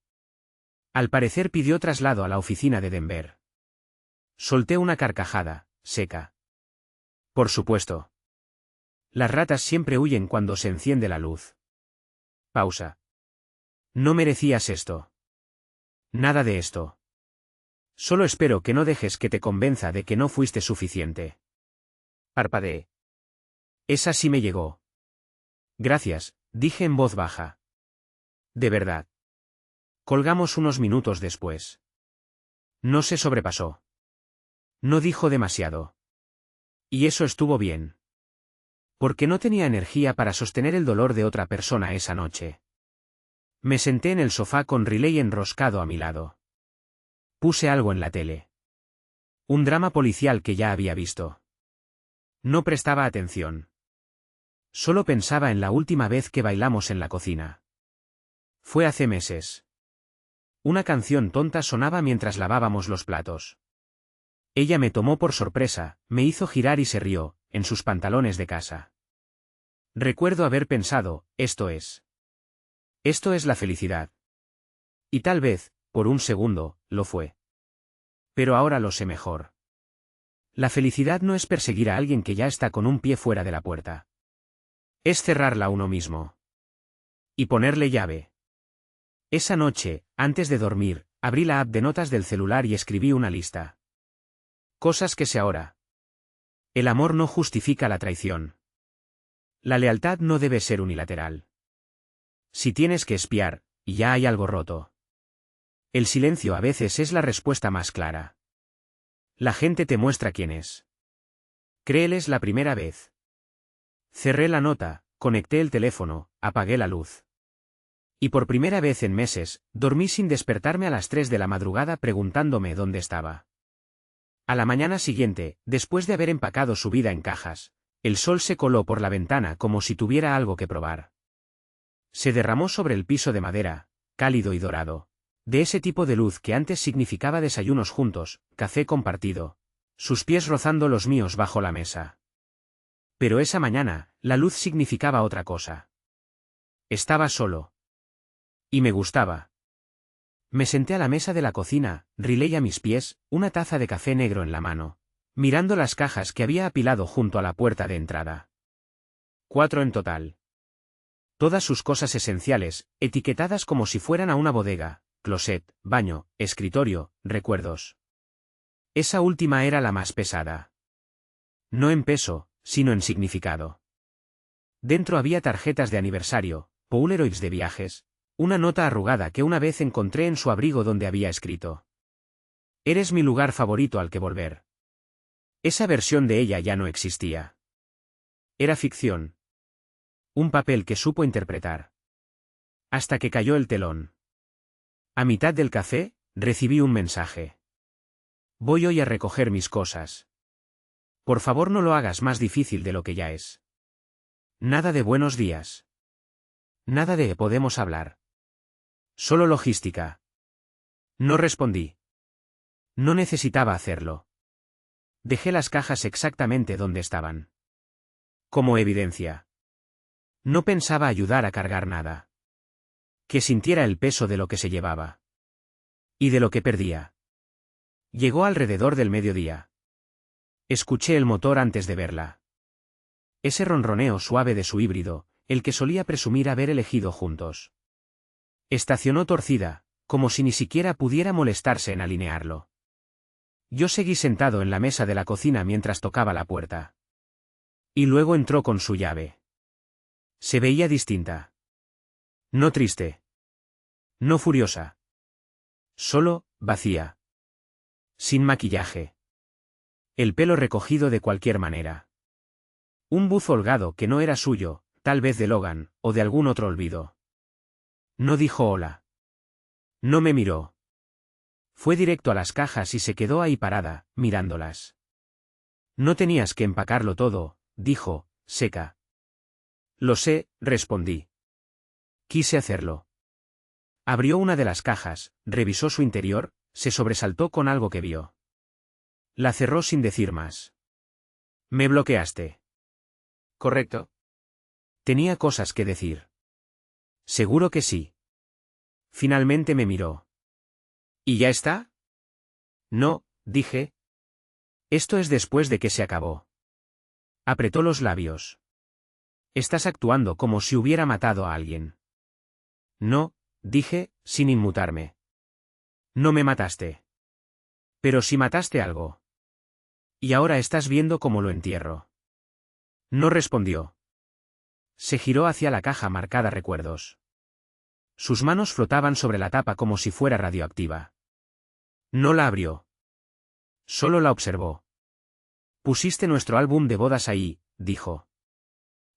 Al parecer pidió traslado a la oficina de Denver. Solté una carcajada, seca. Por supuesto. Las ratas siempre huyen cuando se enciende la luz. Pausa. No merecías esto. Nada de esto. Solo espero que no dejes que te convenza de que no fuiste suficiente. Parpadeé. Esa sí me llegó. Gracias, dije en voz baja. De verdad. Colgamos unos minutos después. No se sobrepasó. No dijo demasiado. Y eso estuvo bien. Porque no tenía energía para sostener el dolor de otra persona esa noche. Me senté en el sofá con Riley enroscado a mi lado. Puse algo en la tele. Un drama policial que ya había visto. No prestaba atención. Solo pensaba en la última vez que bailamos en la cocina. Fue hace meses. Una canción tonta sonaba mientras lavábamos los platos. Ella me tomó por sorpresa, me hizo girar y se rió, en sus pantalones de casa. Recuerdo haber pensado, esto es la felicidad. Y tal vez, por un segundo, lo fue. Pero ahora lo sé mejor. La felicidad no es perseguir a alguien que ya está con un pie fuera de la puerta. Es cerrarla uno mismo. Y ponerle llave. Esa noche, antes de dormir, abrí la app de notas del celular y escribí una lista. Cosas que sé ahora. El amor no justifica la traición. La lealtad no debe ser unilateral. Si tienes que espiar, ya hay algo roto. El silencio a veces es la respuesta más clara. La gente te muestra quién es. Créeles la primera vez. Cerré la nota, conecté el teléfono, apagué la luz. Y por primera vez en meses, dormí sin despertarme a las 3 de la madrugada preguntándome dónde estaba. A la mañana siguiente, después de haber empacado su vida en cajas, el sol se coló por la ventana como si tuviera algo que probar. Se derramó sobre el piso de madera, cálido y dorado. De ese tipo de luz que antes significaba desayunos juntos, café compartido. Sus pies rozando los míos bajo la mesa. Pero esa mañana, la luz significaba otra cosa. Estaba solo. Y me gustaba. Me senté a la mesa de la cocina, Riley a mis pies, una taza de café negro en la mano, mirando las cajas que había apilado junto a la puerta de entrada. 4 en total. Todas sus cosas esenciales, etiquetadas como si fueran a una bodega, closet, baño, escritorio, recuerdos. Esa última era la más pesada. No en peso, sino en significado. Dentro había tarjetas de aniversario, Polaroids de viajes, una nota arrugada que una vez encontré en su abrigo donde había escrito: «Eres mi lugar favorito al que volver». Esa versión de ella ya no existía. Era ficción. Un papel que supo interpretar. Hasta que cayó el telón. A mitad del café, recibí un mensaje. «Voy hoy a recoger mis cosas. Por favor no lo hagas más difícil de lo que ya es». Nada de buenos días. Nada de podemos hablar. Solo logística. No respondí. No necesitaba hacerlo. Dejé las cajas exactamente donde estaban. Como evidencia. No pensaba ayudar a cargar nada. Que sintiera el peso de lo que se llevaba. Y de lo que perdía. Llegó alrededor del mediodía. Escuché el motor antes de verla. Ese ronroneo suave de su híbrido, el que solía presumir haber elegido juntos. Estacionó torcida, como si ni siquiera pudiera molestarse en alinearlo. Yo seguí sentado en la mesa de la cocina mientras tocaba la puerta. Y luego entró con su llave. Se veía distinta. No triste. No furiosa. Solo, vacía. Sin maquillaje. El pelo recogido de cualquier manera. Un buzo holgado que no era suyo, tal vez de Logan, o de algún otro olvido. No dijo hola. No me miró. Fue directo a las cajas y se quedó ahí parada, mirándolas. No tenías que empacarlo todo, dijo, seca. Lo sé, respondí. Quise hacerlo. Abrió una de las cajas, revisó su interior, se sobresaltó con algo que vio. La cerró sin decir más. Me bloqueaste. ¿Correcto? Tenía cosas que decir. Seguro que sí. Finalmente me miró. ¿Y ya está? No, dije. Esto es después de que se acabó. Apretó los labios. Estás actuando como si hubiera matado a alguien. No, dije, sin inmutarme. No me mataste. Pero sí mataste algo. Y ahora estás viendo cómo lo entierro. No respondió. Se giró hacia la caja marcada recuerdos. Sus manos flotaban sobre la tapa como si fuera radioactiva. No la abrió. Solo la observó. Pusiste nuestro álbum de bodas ahí, dijo.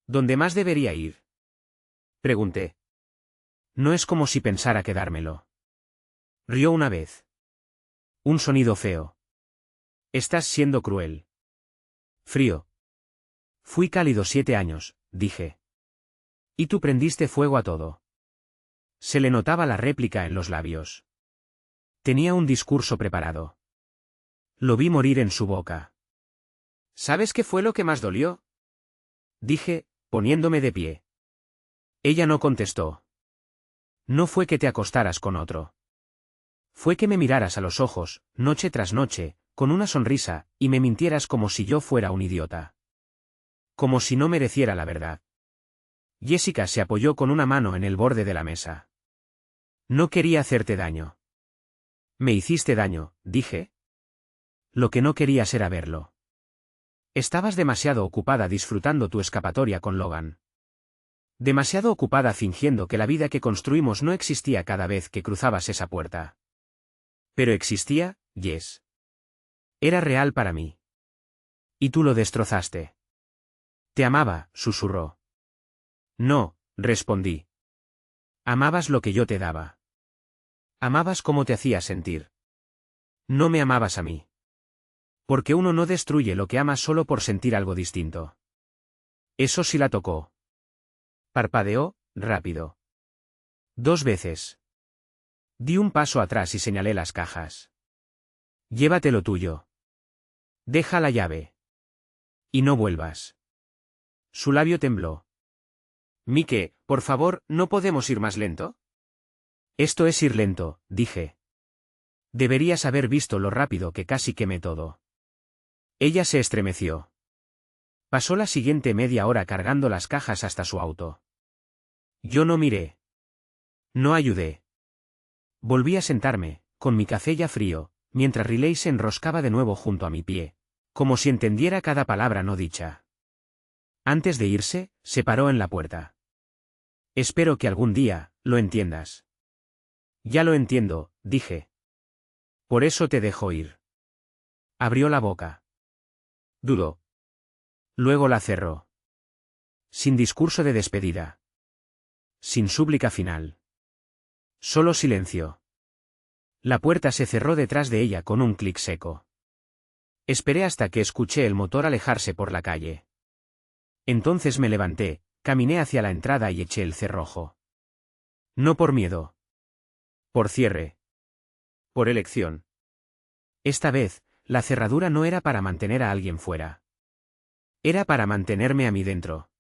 ¿Dónde más debería ir? Pregunté. No es como si pensara quedármelo. Rió una vez. Un sonido feo. Estás siendo cruel. Frío. Fui cálido 7 años, dije. Y tú prendiste fuego a todo. Se le notaba la réplica en los labios. Tenía un discurso preparado. Lo vi morir en su boca. ¿Sabes qué fue lo que más dolió? Dije, poniéndome de pie. Ella no contestó. No fue que te acostaras con otro. Fue que me miraras a los ojos, noche tras noche, con una sonrisa, y me mintieras como si yo fuera un idiota. Como si no mereciera la verdad. Jessica se apoyó con una mano en el borde de la mesa. No quería hacerte daño. Me hiciste daño, dije. Lo que no querías era verlo. Estabas demasiado ocupada disfrutando tu escapatoria con Logan. Demasiado ocupada fingiendo que la vida que construimos no existía cada vez que cruzabas esa puerta. Pero existía, Jess. Era real para mí. Y tú lo destrozaste. Te amaba, susurró. No, respondí. Amabas lo que yo te daba. Amabas cómo te hacía sentir. No me amabas a mí. Porque uno no destruye lo que ama solo por sentir algo distinto. Eso sí la tocó. Parpadeó, rápido. 2 veces. Di un paso atrás y señalé las cajas. Llévate lo tuyo. Deja la llave. Y no vuelvas. Su labio tembló. Mike, por favor, ¿no podemos ir más lento? Esto es ir lento, dije. Deberías haber visto lo rápido que casi quemé todo. Ella se estremeció. Pasó la siguiente media hora cargando las cajas hasta su auto. Yo no miré. No ayudé. Volví a sentarme, con mi café ya frío, mientras Riley se enroscaba de nuevo junto a mi pie, como si entendiera cada palabra no dicha. Antes de irse, se paró en la puerta. Espero que algún día, lo entiendas. Ya lo entiendo, dije. Por eso te dejo ir. Abrió la boca. Dudó. Luego la cerró. Sin discurso de despedida. Sin súplica final. Solo silencio. La puerta se cerró detrás de ella con un clic seco. Esperé hasta que escuché el motor alejarse por la calle. Entonces me levanté, caminé hacia la entrada y eché el cerrojo. No por miedo. Por cierre. Por elección. Esta vez, la cerradura no era para mantener a alguien fuera. Era para mantenerme a mí dentro.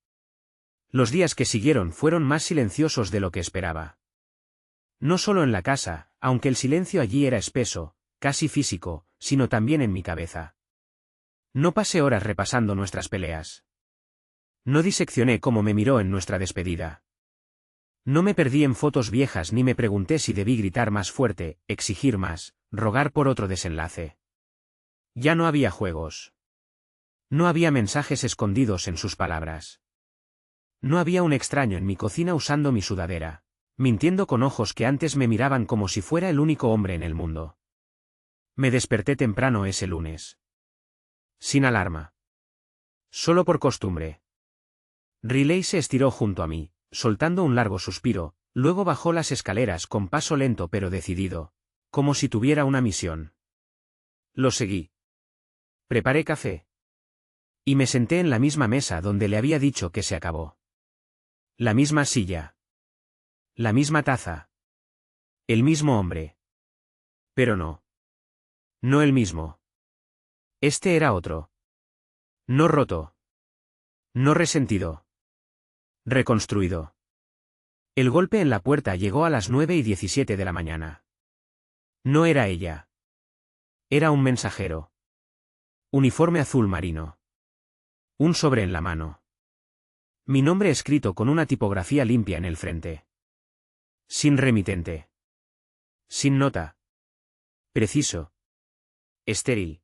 Los días que siguieron fueron más silenciosos de lo que esperaba. No solo en la casa, aunque el silencio allí era espeso, casi físico, sino también en mi cabeza. No pasé horas repasando nuestras peleas. No diseccioné cómo me miró en nuestra despedida. No me perdí en fotos viejas ni me pregunté si debí gritar más fuerte, exigir más, rogar por otro desenlace. Ya no había juegos. No había mensajes escondidos en sus palabras. No había un extraño en mi cocina usando mi sudadera, mintiendo con ojos que antes me miraban como si fuera el único hombre en el mundo. Me desperté temprano ese lunes. Sin alarma. Solo por costumbre. Riley se estiró junto a mí, soltando un largo suspiro, luego bajó las escaleras con paso lento pero decidido, como si tuviera una misión. Lo seguí. Preparé café. Y me senté en la misma mesa donde le había dicho que se acabó. La misma silla. La misma taza. El mismo hombre. Pero no. No el mismo. Este era otro. No roto. No resentido. Reconstruido. El golpe en la puerta llegó a las 9:17 de la mañana. No era ella. Era un mensajero. Uniforme azul marino. Un sobre en la mano. Mi nombre escrito con una tipografía limpia en el frente. Sin remitente. Sin nota. Preciso. Estéril.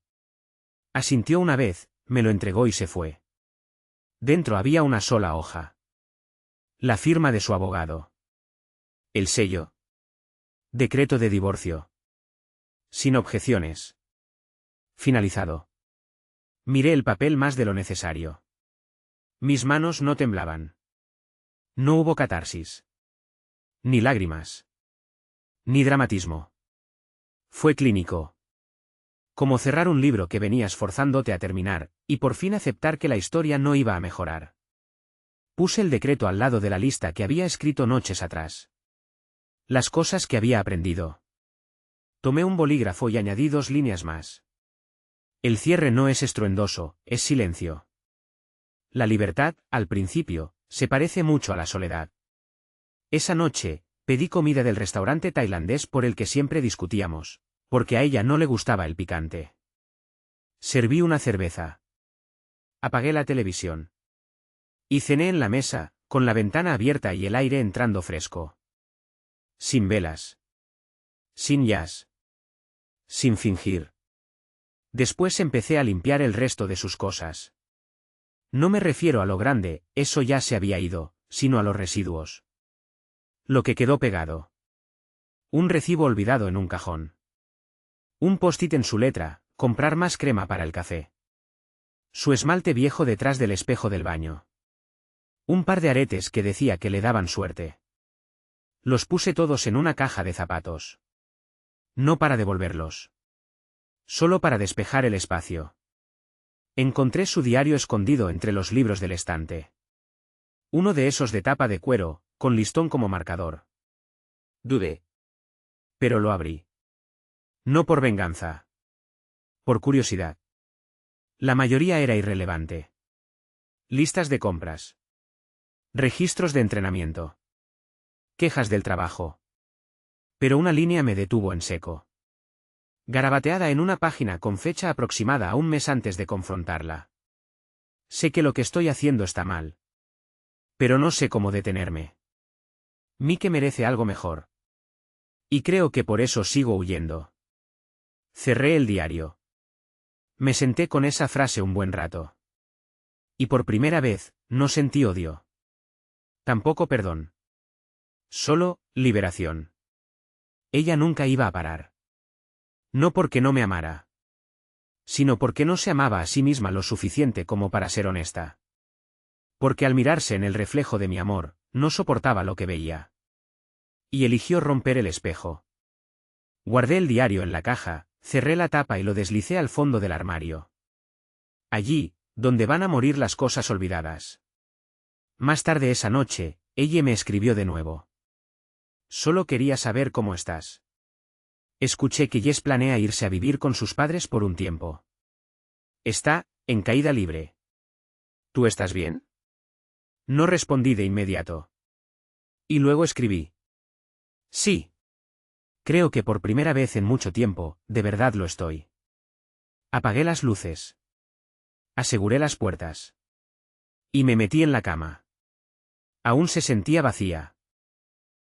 Asintió una vez, me lo entregó y se fue. Dentro había una sola hoja. La firma de su abogado. El sello. Decreto de divorcio. Sin objeciones. Finalizado. Miré el papel más de lo necesario. Mis manos no temblaban. No hubo catarsis. Ni lágrimas. Ni dramatismo. Fue clínico. Como cerrar un libro que venías forzándote a terminar, y por fin aceptar que la historia no iba a mejorar. Puse el decreto al lado de la lista que había escrito noches atrás. Las cosas que había aprendido. Tomé un bolígrafo y añadí 2 líneas más. El cierre no es estruendoso, es silencio. La libertad, al principio, se parece mucho a la soledad. Esa noche, pedí comida del restaurante tailandés por el que siempre discutíamos, porque a ella no le gustaba el picante. Serví una cerveza. Apagué la televisión. Y cené en la mesa, con la ventana abierta y el aire entrando fresco. Sin velas. Sin jazz. Sin fingir. Después empecé a limpiar el resto de sus cosas. No me refiero a lo grande, eso ya se había ido, sino a los residuos. Lo que quedó pegado. Un recibo olvidado en un cajón. Un post-it en su letra, comprar más crema para el café. Su esmalte viejo detrás del espejo del baño. Un par de aretes que decía que le daban suerte. Los puse todos en una caja de zapatos. No para devolverlos. Solo para despejar el espacio. Encontré su diario escondido entre los libros del estante. Uno de esos de tapa de cuero, con listón como marcador. Dudé. Pero lo abrí. No por venganza. Por curiosidad. La mayoría era irrelevante. Listas de compras. Registros de entrenamiento. Quejas del trabajo. Pero una línea me detuvo en seco. Garabateada en una página con fecha aproximada a un mes antes de confrontarla. Sé que lo que estoy haciendo está mal. Pero no sé cómo detenerme. Mike merece algo mejor. Y creo que por eso sigo huyendo. Cerré el diario. Me senté con esa frase un buen rato. Y por primera vez, no sentí odio. Tampoco perdón. Solo, liberación. Ella nunca iba a parar. No porque no me amara. Sino porque no se amaba a sí misma lo suficiente como para ser honesta. Porque al mirarse en el reflejo de mi amor, no soportaba lo que veía. Y eligió romper el espejo. Guardé el diario en la caja, cerré la tapa y lo deslicé al fondo del armario. Allí, donde van a morir las cosas olvidadas. Más tarde esa noche, ella me escribió de nuevo. Solo quería saber cómo estás. Escuché que Jess planea irse a vivir con sus padres por un tiempo. Está, en caída libre. ¿Tú estás bien? No respondí de inmediato. Y luego escribí. Sí. Creo que por primera vez en mucho tiempo, de verdad lo estoy. Apagué las luces. Aseguré las puertas. Y me metí en la cama. Aún se sentía vacía.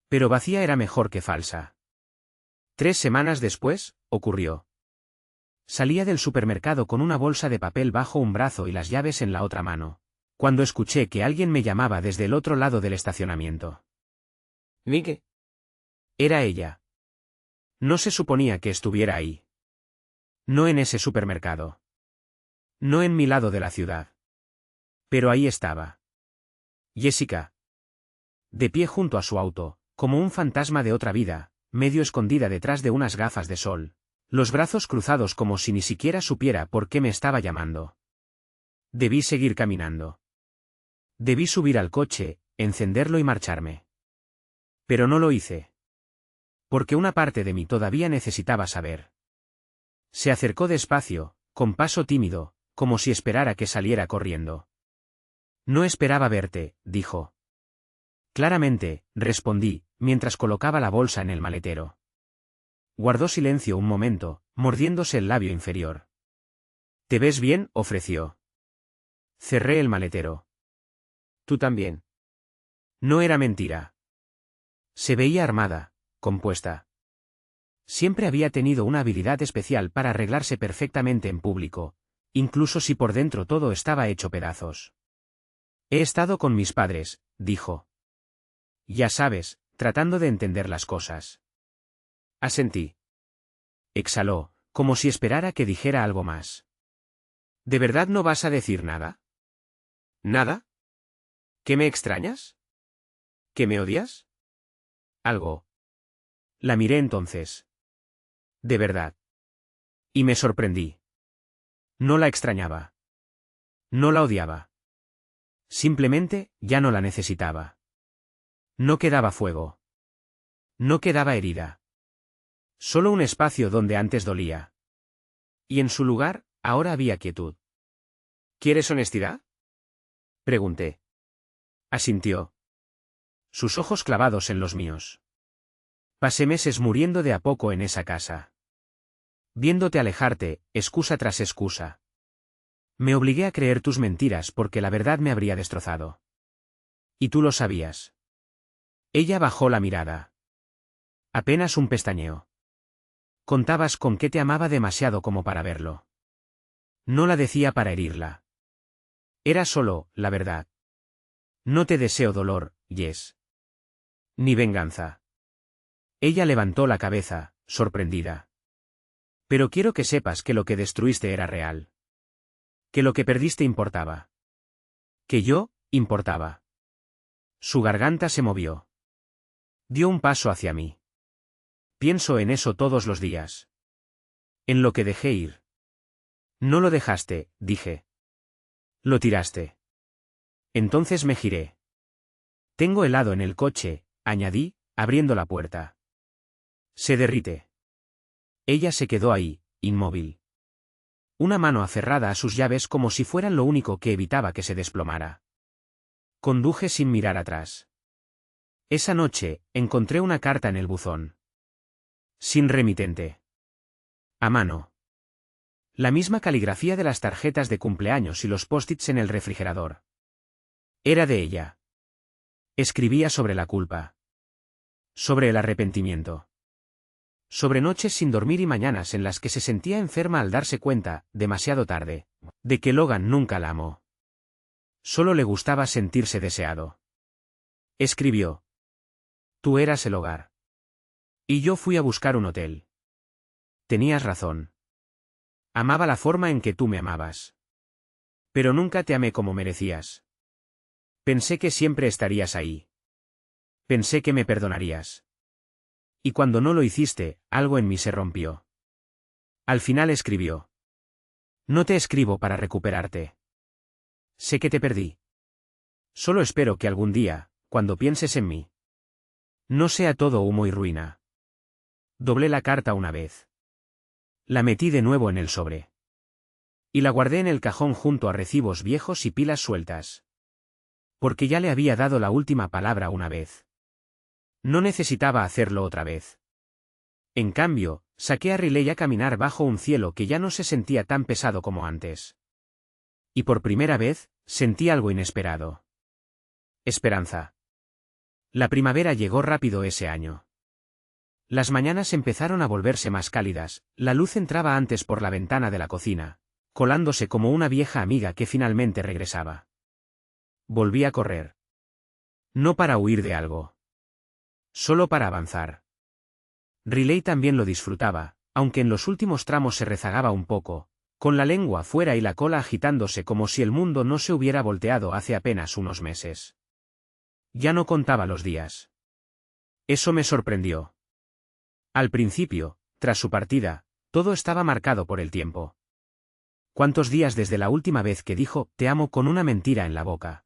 Pero vacía era mejor que falsa. 3 semanas después, ocurrió. Salía del supermercado con una bolsa de papel bajo un brazo y las llaves en la otra mano, cuando escuché que alguien me llamaba desde el otro lado del estacionamiento. Mike. Era ella. No se suponía que estuviera ahí. No en ese supermercado. No en mi lado de la ciudad. Pero ahí estaba. Jessica. De pie junto a su auto, como un fantasma de otra vida, medio escondida detrás de unas gafas de sol, los brazos cruzados como si ni siquiera supiera por qué me estaba llamando. Debí seguir caminando. Debí subir al coche, encenderlo y marcharme. Pero no lo hice. Porque una parte de mí todavía necesitaba saber. Se acercó despacio, con paso tímido, como si esperara que saliera corriendo. No esperaba verte, dijo. Claramente, respondí, mientras colocaba la bolsa en el maletero. Guardó silencio un momento, mordiéndose el labio inferior. ¿Te ves bien?, ofreció. Cerré el maletero. Tú también. No era mentira. Se veía armada, compuesta. Siempre había tenido una habilidad especial para arreglarse perfectamente en público, incluso si por dentro todo estaba hecho pedazos. He estado con mis padres, dijo. Ya sabes, tratando de entender las cosas. Asentí. exhaló, como si esperara que dijera algo más. ¿De verdad no vas a decir nada? ¿Nada? ¿Qué me extrañas? ¿Que me odias? Algo. La miré entonces. De verdad. Y me sorprendí. No la extrañaba. No la odiaba. Simplemente, ya no la necesitaba. No quedaba fuego. No quedaba herida. Solo un espacio donde antes dolía. Y en su lugar, ahora había quietud. ¿Quieres honestidad? Pregunté. Asintió. Sus ojos clavados en los míos. Pasé meses muriendo de a poco en esa casa. Viéndote alejarte, excusa tras excusa. Me obligué a creer tus mentiras porque la verdad me habría destrozado. Y tú lo sabías. Ella bajó la mirada. Apenas un pestañeo. Contabas con que te amaba demasiado como para verlo. No la decía para herirla. Era solo, la verdad. No te deseo dolor, Jess. Ni venganza. Ella levantó la cabeza, sorprendida. Pero quiero que sepas que lo que destruiste era real. Que lo que perdiste importaba. Que yo, importaba. Su garganta se movió. Dio un paso hacia mí. Pienso en eso todos los días. En lo que dejé ir. No lo dejaste, dije. Lo tiraste. Entonces me giré. Tengo helado en el coche, añadí, abriendo la puerta. Se derrite. Ella se quedó ahí, inmóvil. Una mano aferrada a sus llaves como si fueran lo único que evitaba que se desplomara. Conduje sin mirar atrás. Esa noche, encontré una carta en el buzón. Sin remitente. A mano. La misma caligrafía de las tarjetas de cumpleaños y los post-its en el refrigerador. Era de ella. Escribía sobre la culpa. Sobre el arrepentimiento. Sobre noches sin dormir y mañanas en las que se sentía enferma al darse cuenta, demasiado tarde, de que Logan nunca la amó. Solo le gustaba sentirse deseado. Escribió. Tú eras el hogar. Y yo fui a buscar un hotel. Tenías razón. Amaba la forma en que tú me amabas. Pero nunca te amé como merecías. Pensé que siempre estarías ahí. Pensé que me perdonarías. Y cuando no lo hiciste, algo en mí se rompió. Al final escribió. No te escribo para recuperarte. Sé que te perdí. Solo espero que algún día, cuando pienses en mí, no sea todo humo y ruina. Doblé la carta una vez. La metí de nuevo en el sobre. Y la guardé en el cajón junto a recibos viejos y pilas sueltas. Porque ya le había dado la última palabra una vez. No necesitaba hacerlo otra vez. En cambio, saqué a Riley a caminar bajo un cielo que ya no se sentía tan pesado como antes. Y por primera vez, sentí algo inesperado. Esperanza. La primavera llegó rápido ese año. Las mañanas empezaron a volverse más cálidas, la luz entraba antes por la ventana de la cocina, colándose como una vieja amiga que finalmente regresaba. Volví a correr. No para huir de algo. Solo para avanzar. Riley también lo disfrutaba, aunque en los últimos tramos se rezagaba un poco, con la lengua fuera y la cola agitándose como si el mundo no se hubiera volteado hace apenas unos meses. Ya no contaba los días. Eso me sorprendió. Al principio, tras su partida, todo estaba marcado por el tiempo. ¿Cuántos días desde la última vez que dijo «te amo» con una mentira en la boca?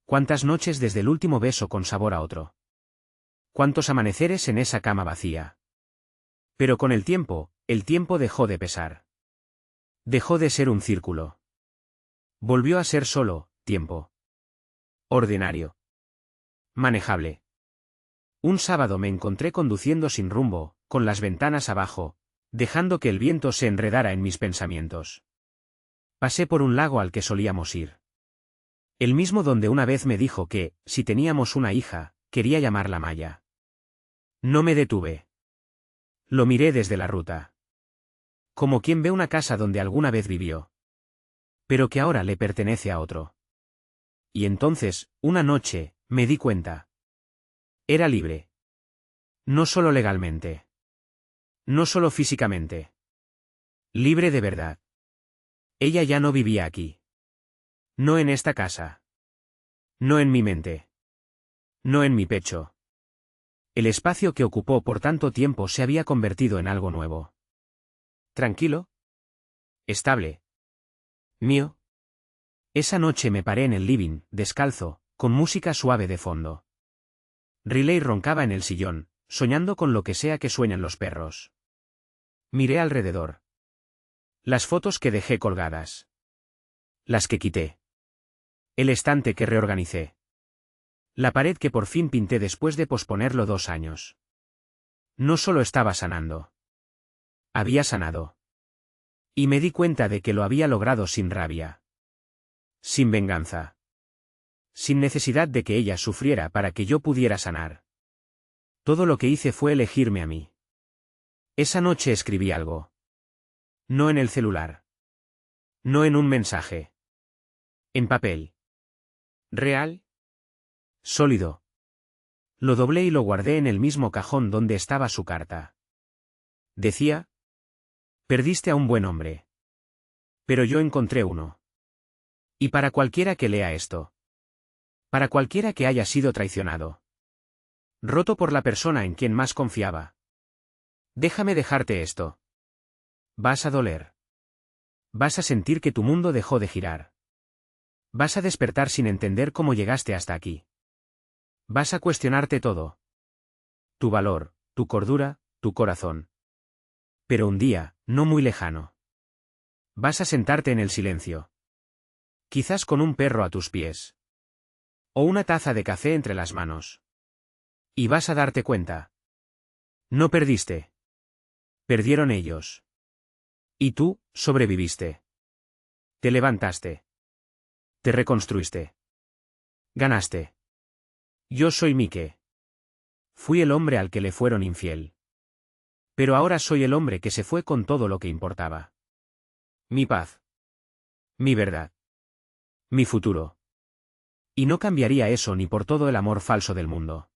¿Cuántas noches desde el último beso con sabor a otro? ¿Cuántos amaneceres en esa cama vacía? Pero con el tiempo dejó de pesar. Dejó de ser un círculo. Volvió a ser solo, tiempo. Ordinario. Manejable. Un sábado me encontré conduciendo sin rumbo, con las ventanas abajo, dejando que el viento se enredara en mis pensamientos. Pasé por un lago al que solíamos ir. El mismo donde una vez me dijo que, si teníamos una hija, quería llamarla Maya. No me detuve. Lo miré desde la ruta. Como quien ve una casa donde alguna vez vivió. Pero que ahora le pertenece a otro. Y entonces, una noche, me di cuenta. Era libre. No solo legalmente. No solo físicamente. Libre de verdad. Ella ya no vivía aquí. No en esta casa. No en mi mente. No en mi pecho. El espacio que ocupó por tanto tiempo se había convertido en algo nuevo. ¿Tranquilo? Estable. ¿Mío? Esa noche me paré en el living, descalzo, con música suave de fondo. Riley roncaba en el sillón, soñando con lo que sea que sueñan los perros. Miré alrededor. Las fotos que dejé colgadas. Las que quité. El estante que reorganicé. La pared que por fin pinté después de posponerlo 2 años. No solo estaba sanando. Había sanado. Y me di cuenta de que lo había logrado sin rabia. Sin venganza. Sin necesidad de que ella sufriera para que yo pudiera sanar. Todo lo que hice fue elegirme a mí. Esa noche escribí algo. No en el celular. No en un mensaje. En papel. ¿Real? Sólido. Lo doblé y lo guardé en el mismo cajón donde estaba su carta. Decía: perdiste a un buen hombre. Pero yo encontré uno. Y para cualquiera que lea esto. Para cualquiera que haya sido traicionado. Roto por la persona en quien más confiaba. Déjame dejarte esto. Vas a doler. Vas a sentir que tu mundo dejó de girar. Vas a despertar sin entender cómo llegaste hasta aquí. Vas a cuestionarte todo. Tu valor, tu cordura, tu corazón. Pero un día, no muy lejano. Vas a sentarte en el silencio. Quizás con un perro a tus pies. O una taza de café entre las manos. Y vas a darte cuenta. No perdiste. Perdieron ellos. Y tú, sobreviviste. Te levantaste. Te reconstruiste. Ganaste. Yo soy Mike. Fui el hombre al que le fueron infiel. Pero ahora soy el hombre que se fue con todo lo que importaba. Mi paz. Mi verdad. Mi futuro. Y no cambiaría eso ni por todo el amor falso del mundo.